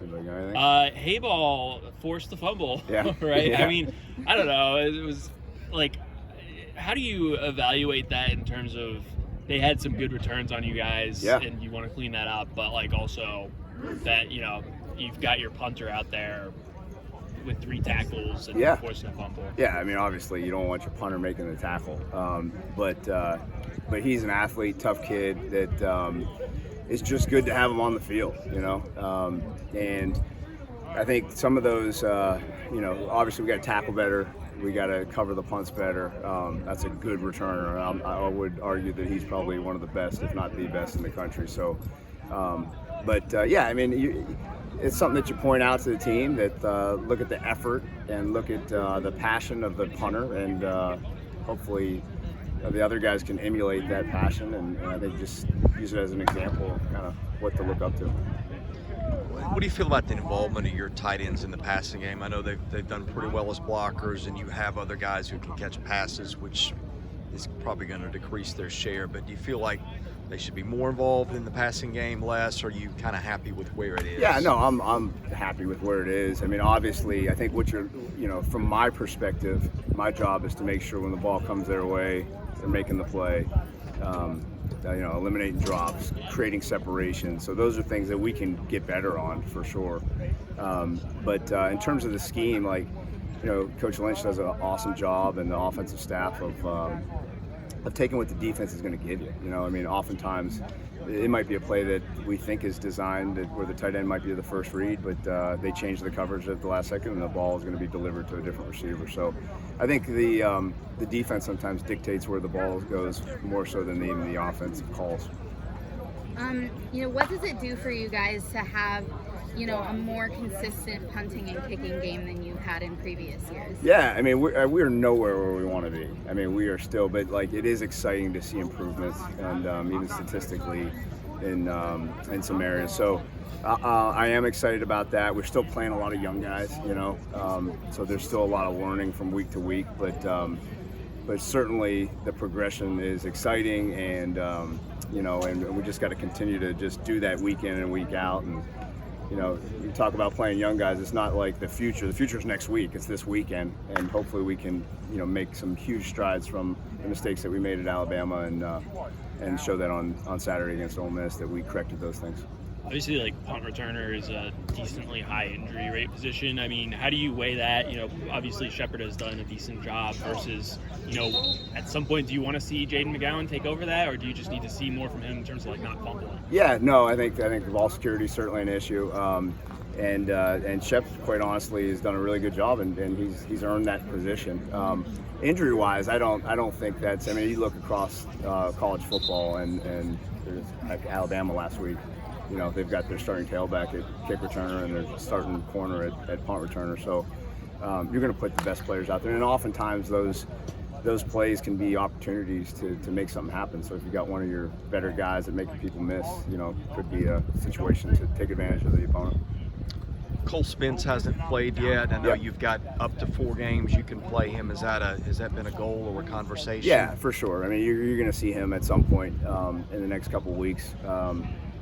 Anybody got anything? Hayball forced the fumble, Yeah. right? Yeah. I mean, I don't know. It was like, how do you evaluate that in terms of they had some good returns on you guys, Yeah. and you want to clean that up, but like also that you've got your punter out there with 3 tackles and Yeah. forcing a fumble. Yeah, I mean, obviously you don't want your punter making the tackle, but he's an athlete, tough kid that it's just good to have him on the field, and I think some of those, obviously we got to tackle better, we got to cover the punts better. That's a good returner. I would argue that he's probably one of the best, if not the best in the country. So, yeah, I mean, it's something that you point out to the team that look at the effort and look at the passion of the punter, and hopefully the other guys can emulate that passion, and I think just use it as an example of kind of what to look up to. What do you feel about the involvement of your tight ends in the passing game? I know they've done pretty well as blockers, and you have other guys who can catch passes, which is probably going to decrease their share. But do you feel like they should be more involved in the passing game, less? Or are you kind of happy with where it is? Yeah, no, I'm happy with where it is. I mean, obviously, I think from my perspective, my job is to make sure when the ball comes their way, they're making the play. Eliminating drops, creating separation. So those are things that we can get better on for sure. But in terms of the scheme, Coach Lynch does an awesome job, and the offensive staff of taking what the defense is going to give you. I mean, oftentimes it might be a play that we think is designed where the tight end might be the first read, but they change the coverage at the last second, and the ball is going to be delivered to a different receiver. So I think the defense sometimes dictates where the ball goes more so than even the offensive calls. What does it do for you guys to have, a more consistent punting and kicking game than you've had in previous years? Yeah, I mean, we're nowhere where we want to be. I mean, we are still, but it is exciting to see improvements, and even statistically in some areas. So I am excited about that. We're still playing a lot of young guys, so there's still a lot of learning from week to week, but certainly the progression is exciting, and and we just got to continue to just do that week in and week out. And you talk about playing young guys, it's not like the future. The future is next week. It's this weekend, and hopefully we can, make some huge strides from the mistakes that we made at Alabama, and show that on Saturday against Ole Miss that we corrected those things. Obviously, punt returner is a decently high injury rate position. I mean, how do you weigh that? Obviously Shepard has done a decent job versus, at some point, do you want to see Jaden McGowan take over that, or do you just need to see more from him in terms of not fumbling? Yeah, no, I think the ball security is certainly an issue, and Shep, quite honestly, has done a really good job, and he's earned that position. Injury-wise, I don't think that's. I mean, you look across college football, and there's like Alabama last week. They've got their starting tailback at kick returner and their starting corner at punt returner. So you're going to put the best players out there, and oftentimes those plays can be opportunities to make something happen. So if you got one of your better guys that making people miss, could be a situation to take advantage of the opponent. Cole Spence hasn't played yet. I know Yep. you've got up to 4 games you can play him. Has that been a goal or a conversation? Yeah, for sure. I mean, you're going to see him at some point in the next couple of weeks.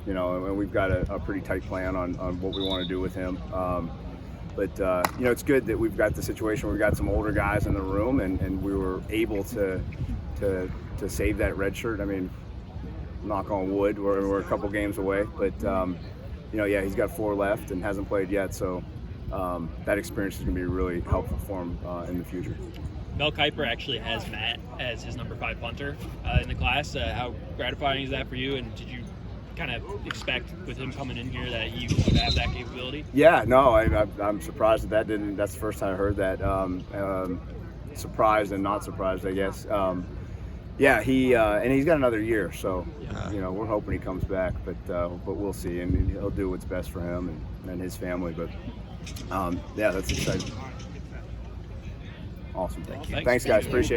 And we've got a pretty tight plan on what we want to do with him. But it's good that we've got the situation where we've got some older guys in the room, and we were able to save that red shirt. I mean, knock on wood, we're a couple games away. But, he's got 4 left and hasn't played yet. So that experience is going to be really helpful for him in the future. Mel Kiper actually has Matt as his number 5 punter in the class. How gratifying is that for you, and did you kind of expect with him coming in here that he would have that capability? Yeah, no, I'm surprised that didn't. That's the first time I heard that. Surprised and not surprised, I guess. He and he's got another year, so we're hoping he comes back, but we'll see, and he'll do what's best for him and his family. But that's exciting. Awesome. Thank you. Thanks, guys. Appreciate it.